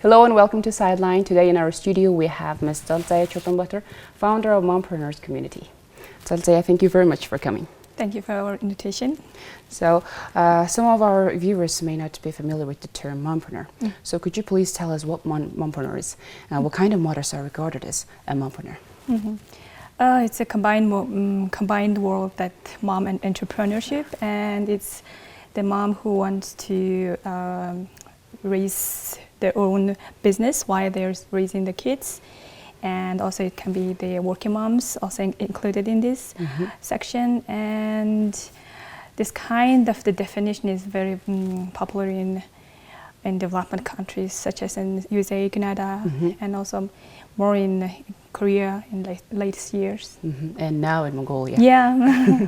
Hello and welcome to Sightline. Today in our studio we have Ms. Chuluunbaatar, founder of Mompreneur community. Zoljargal, thank you very much for coming. Thank you for our invitation. So, some of our viewers may not be familiar with the term mompreneur. So could you please tell us what mompreneur is? What kind of mothers are regarded as a mompreneur? It's a combined world, that mom and entrepreneurship, and it's the mom who wants to raise their own business while they're raising the kids. And also it can be the working moms also included in this section. And this kind of the definition is very popular in development countries such as in USA, Canada, and also more in Korea in latest years. And now in Mongolia. Yeah.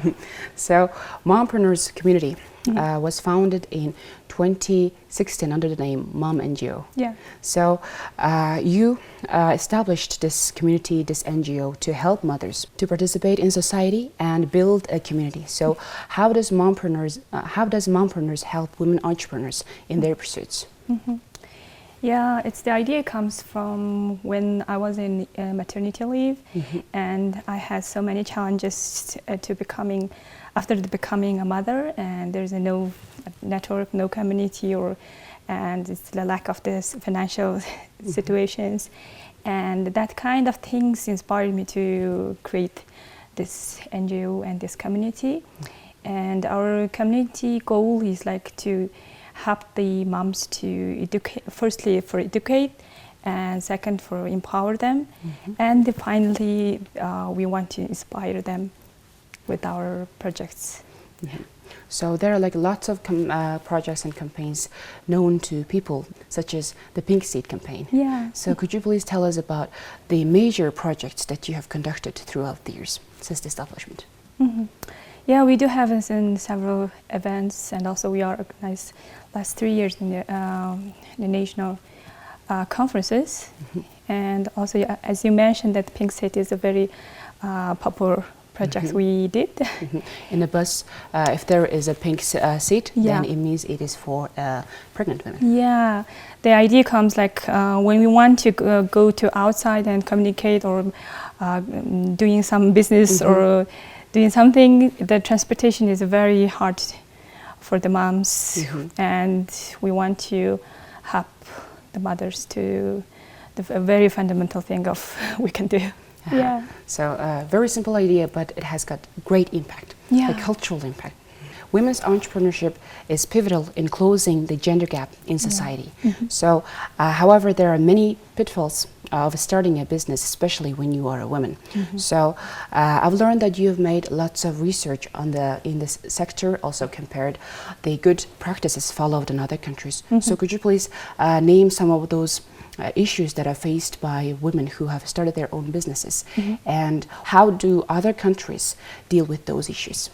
So Mompreneurs community was founded in 2016 under the name Mom NGO. Yeah. So you established this community, this NGO, to help mothers to participate in society and build a community. So how does Mompreneurs help women entrepreneurs in their pursuits? Yeah, the idea comes from when I was in maternity leave, and I had so many challenges after becoming a mother, and there's no network, no community, and it's the lack of this financial situations, and that kind of things inspired me to create this NGO and this community. And our community goal is like to help the moms to educate, firstly for educate, and second for empower them, and finally we want to inspire them with our projects. So there are like lots of projects and campaigns known to people, such as the Pink Seed campaign. Yeah. So could you please tell us about the major projects that you have conducted throughout the years since the establishment? Yeah, we do have several events, and also we are organized last 3 years in the national conferences. And also, as you mentioned, that Pink Seed is a very popular project we did. In the bus, if there is a pink seat, then it means it is for pregnant women. Yeah, the idea comes like when we want to go to outside and communicate, or doing some business or doing something, the transportation is very hard for the moms, and we want to help the mothers to the very fundamental thing of we can do. Yeah. So very simple idea, but it has got great impact, a cultural impact. Women's entrepreneurship is pivotal in closing the gender gap in society. So, however, there are many pitfalls of starting a business, especially when you are a woman. So, I've learned that you've made lots of research in this sector, also compared the good practices followed in other countries. So, could you please name some of those issues that are faced by women who have started their own businesses, and how do other countries deal with those issues?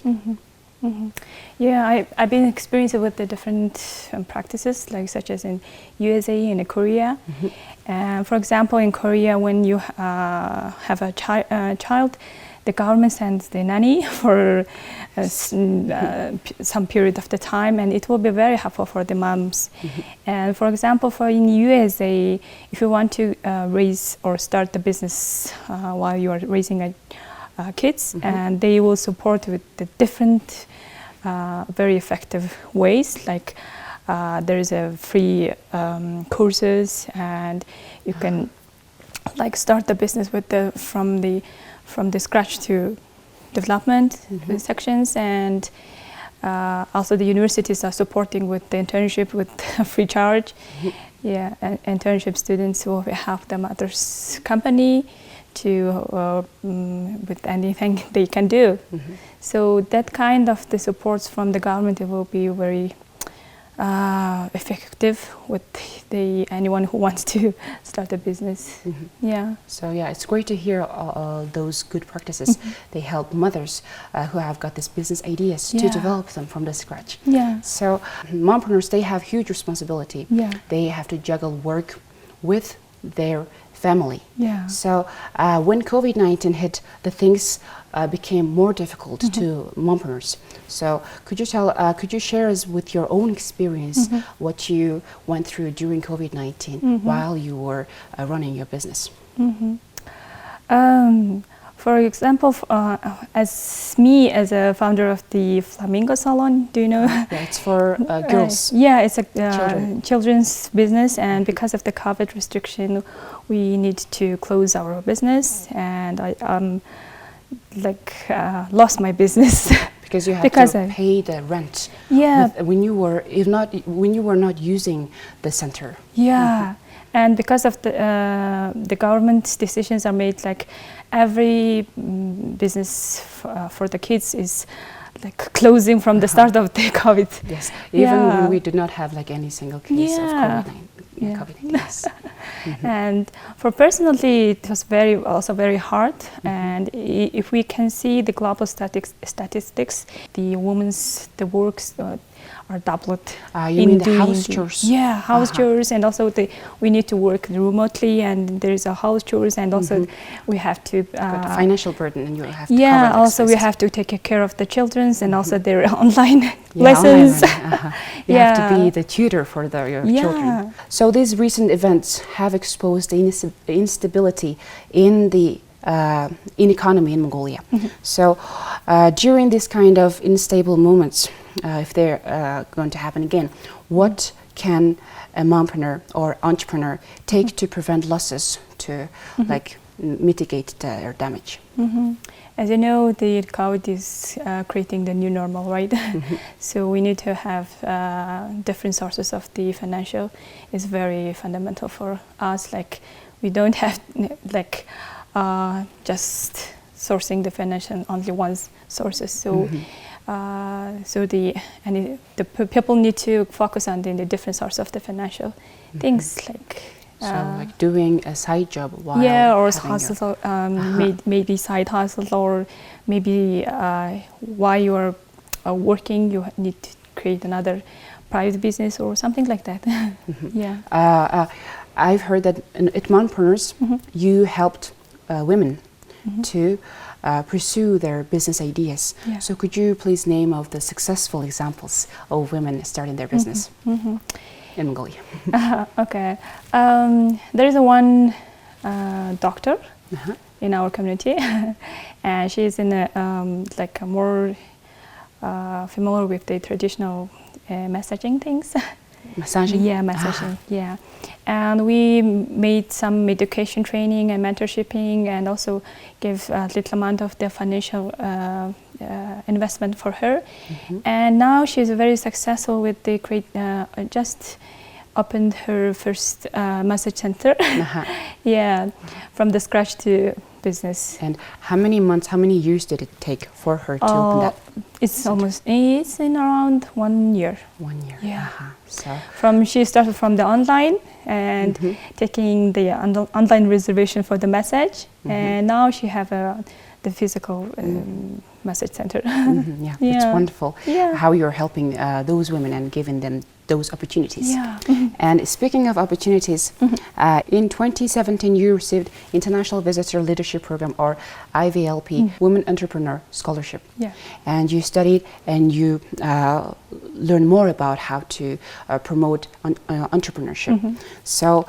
Yeah, I've been experiencing with the different practices, like such as in USA and in Korea. For example, in Korea, when you have a child, the government sends the nanny for some period of the time, and it will be very helpful for the moms. And for example, in USA, if you want to raise or start the business while you are raising kids, and they will support with the different very effective ways, like there is a free courses, and you can like start the business with from the scratch to development sections, and also the universities are supporting with the internship with free charge. Yeah, and internship students will help the mother's company to with anything they can do. So that kind of the supports from the government, it will be very effective with anyone who wants to start a business. Yeah. So yeah, it's great to hear all those good practices. They help mothers who have got these business ideas to develop them from the scratch. Yeah. So mompreneurs, they have huge responsibility. Yeah. They have to juggle work with their family. Yeah. So when COVID-19 hit, the things became more difficult to mompreneurs. So could you share us with your own experience what you went through during COVID-19 while you were running your business? For example, as a founder of the Flamingo Salon, do you know? Yeah, it's for girls. Yeah, it's a children's business, and because of the COVID restriction, we need to close our business, and I lost my business. Because you had to pay the rent. Yeah. When you were not using the center. Yeah. And because of the government decisions are made, like every business for the kids is like closing from the start of the COVID. Yes, even when we did not have like any single case of COVID-19. Yes. And for personally, it was also very hard. And if we can see the global statistics, the works are doubled. You mean the house chores? Yeah, house chores, and also we need to work remotely, and there is a house chores, and also we have to financial burden, and you have to cover also we have to take care of the children and also their online lessons. You have to be the tutor for your children. So these recent events have exposed the instability in the economy in Mongolia. So during this kind of unstable moments, if they're going to happen again, what can a mompreneur or entrepreneur take to prevent losses, to mitigate their damage? As you know, the COVID is creating the new normal, right? So we need to have different sources of the financial. Is very fundamental for us. Like we don't have just sourcing the financial only one sources. So the people need to focus on the different sources of the financial things, like like doing a side job while or hustle, maybe side hustle, or maybe while you are working, you need to create another private business or something like that. I've heard that at Mompreneurs, you helped women to pursue their business ideas. So could you please name of the successful examples of women starting their business in Mongolia? Okay. There is one doctor in our community, and she is in a more familiar with the traditional messaging things. Massaging? Yeah, massaging, yeah. And we made some education training and mentorshiping, and also gave a little amount of the financial investment for her. And now she's very successful with the just opened her first massage center. Yeah, from the scratch to business. And how many years did it take for her to open that? It's in around 1 year. 1 year. Yeah. So she started from the online and taking the online reservation for the massage, and now she have the physical massage center. Yeah, it's wonderful how you're helping those women and giving them those opportunities. And speaking of opportunities, in 2017 you received International Visitor Leadership Program, or IVLP, Women Entrepreneur Scholarship. And you studied and you learned more about how to promote entrepreneurship. So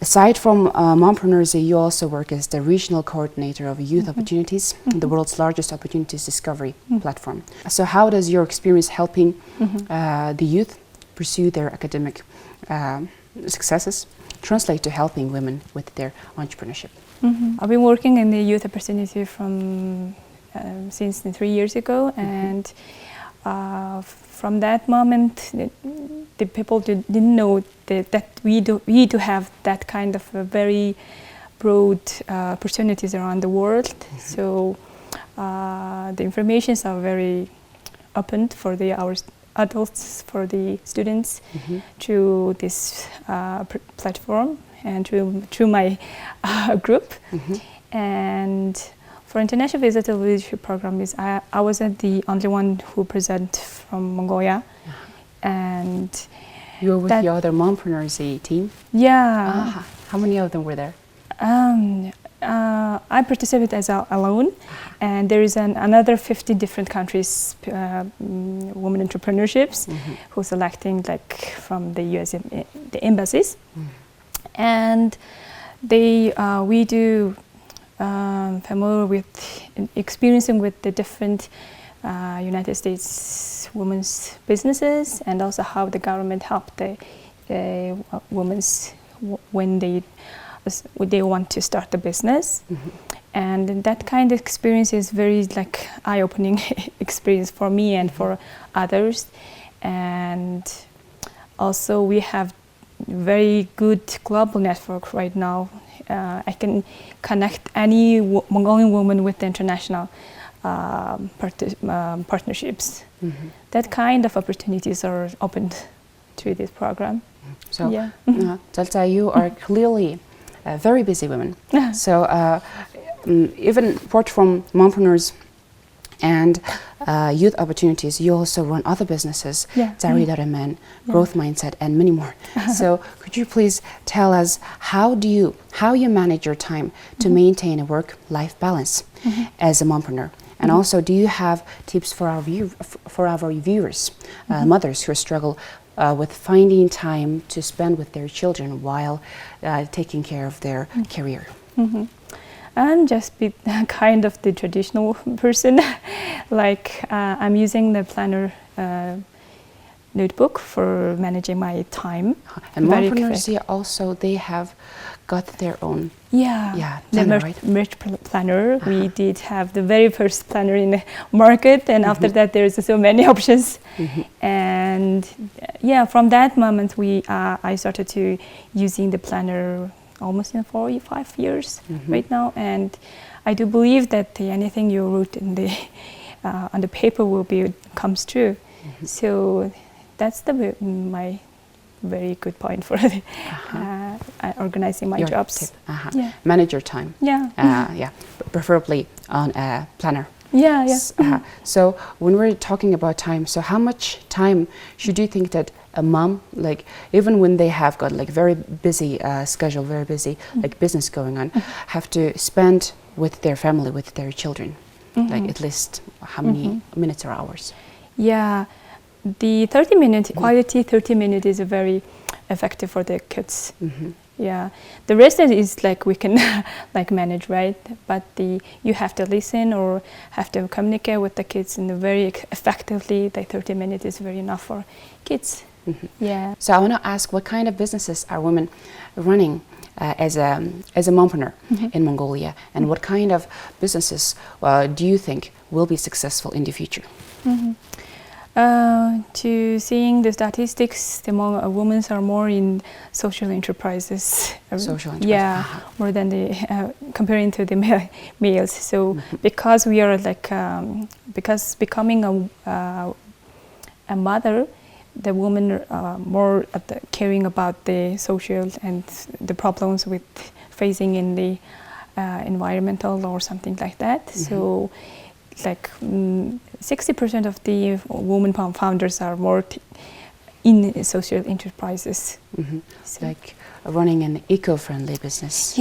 aside from Mompreneur Z, you also work as the regional coordinator of Youth Opportunities, the world's largest opportunities discovery platform. So how does your experience helping the youth pursue their academic successes translate to helping women with their entrepreneurship? I've been working in the youth opportunity since 3 years ago, and from that moment, the people didn't know that we do have that kind of very broad opportunities around the world. So the informations are very open for our adults, for the students, through this platform and through my group. And for International Visitor Leadership Program, I wasn't the only one who present from Mongolia. And you were with the other Mompreneur Z team? Yeah. How many of them were there? I participate as alone, and there is another 50 different countries women entrepreneurships who selecting like from the US the embassies, and we do familiar with experiencing with the different United States women's businesses, and also how the government helped the women's when they want to start a business. And that kind of experience is very like eye-opening experience for me and for others. And also we have very good global network right now. I can connect any Mongolian woman with the international partnerships. That kind of opportunities are opened through this program. So, yeah. Zolta, you are clearly a very busy woman. So, even apart from Mompreneurs and youth opportunities, you also run other businesses, Zari.mn, Growth Mindset, and many more. So, could you please tell us how you manage your time to maintain a work-life balance as a mompreneur? And also, do you have tips for our viewers, mothers who struggle with finding time to spend with their children while taking care of their career? I'm just kind of the traditional person. Like I'm using the planner notebook for managing my time. And Mompreneur Z also, they have got their own planner, the merch planner. We did have the very first planner in the market, and after that there's so many options. And from that moment I started to using the planner almost in 45 years right now, and I do believe that anything you wrote in the on the paper comes true. So that's my very good point for organizing my jobs. Manage your time. Preferably on a planner. So when we're talking about time, so how much time should you think that a mom, like even when they have got like very busy schedule, very busy like business going on, have to spend with their family, with their children? Like at least how many minutes or hours? The 30-minute quality 30-minute is very effective for the kids. The rest is like we can like manage, right? But you have to listen or have to communicate with the kids in a very effectively. The 30 minutes is very enough for kids. So I want to ask, what kind of businesses are women running as a mompreneur in Mongolia, and what kind of businesses do you think will be successful in the future? To seeing the statistics, the women are more in social enterprises. More than comparing to the males. So because we are like because becoming a mother, the women are more caring about the social and the problems with facing in the environmental or something like that. So like 60% of the women founders are more in social enterprises. So like running an eco-friendly business.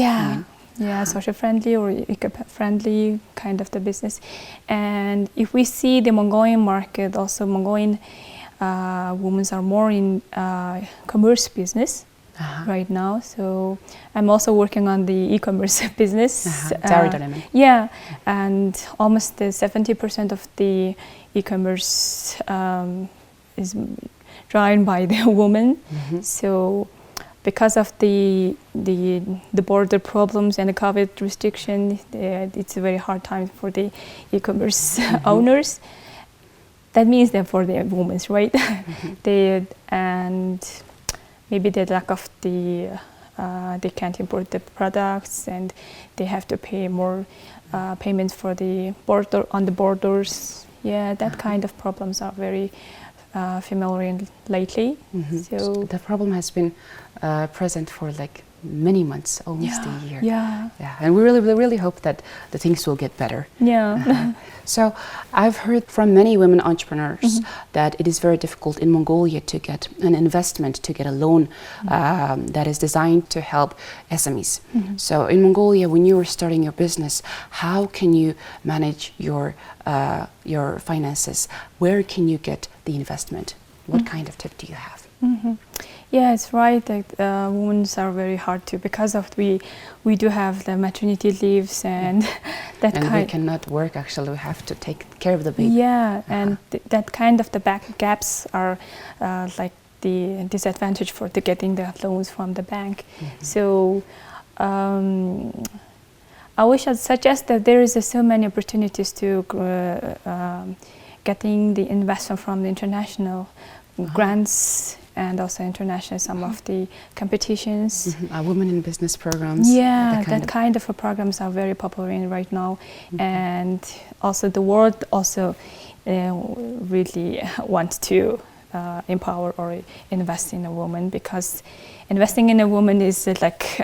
Social friendly or eco-friendly kind of the business. And if we see the Mongolian market, also Mongolian women are more in commerce business right now. So I'm also working on the e-commerce business. And almost 70% of the e-commerce is run by the women. So because of the border problems and the COVID restriction, it's a very hard time for the e-commerce owners. That means that for the women, right? And maybe the lack of they can't import the products, and they have to pay more payments for the borders. That kind of problems are very familiar lately. So the problem has been present for like many months, almost a year. Yeah. Yeah, and we really hope that the things will get better. Yeah. So I've heard from many women entrepreneurs that it is very difficult in Mongolia to get an investment, to get a loan that is designed to help SMEs. So in Mongolia, when you are starting your business, how can you manage your finances? Where can you get the investment? What kind of tip do you have? Yeah, it's right that women are very hard to, because of we do have the maternity leaves and that and we cannot work, actually. We have to take care of the baby. Yeah, and that kind of the back gaps are like the disadvantage for getting the loans from the bank. So I wish I'd suggest that there is so many opportunities to getting the investment from the international grants and also international, some of the competitions. Women in business programs. Yeah, that kind of programs are very popular right now. And also the world also really wants to empower or invest in a woman, because investing in a woman is like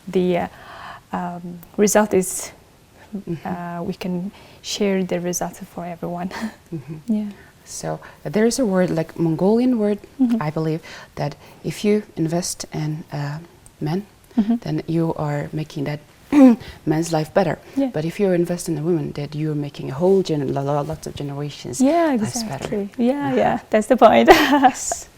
the result is we can share the results for everyone. Yeah. So there is a word, like Mongolian word, I believe, that if you invest in men, then you are making that man's life better. Yeah. But if you invest in a woman, that you're making a whole lots of generations lives better. Yeah, that's the point. Yes.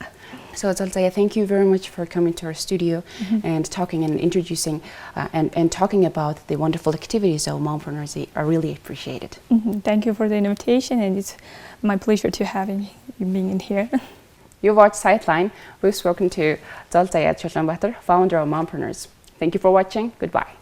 So Zoltaya, thank you very much for coming to our studio and talking and introducing and talking about the wonderful activities of Mompreneur Z. I really appreciate it. Thank you for the invitation, and it's my pleasure to having you being in here. You watched Sightline. We've spoken to Zoltaya Chuluunbaatar, founder of Mompreneurs. Thank you for watching. Goodbye.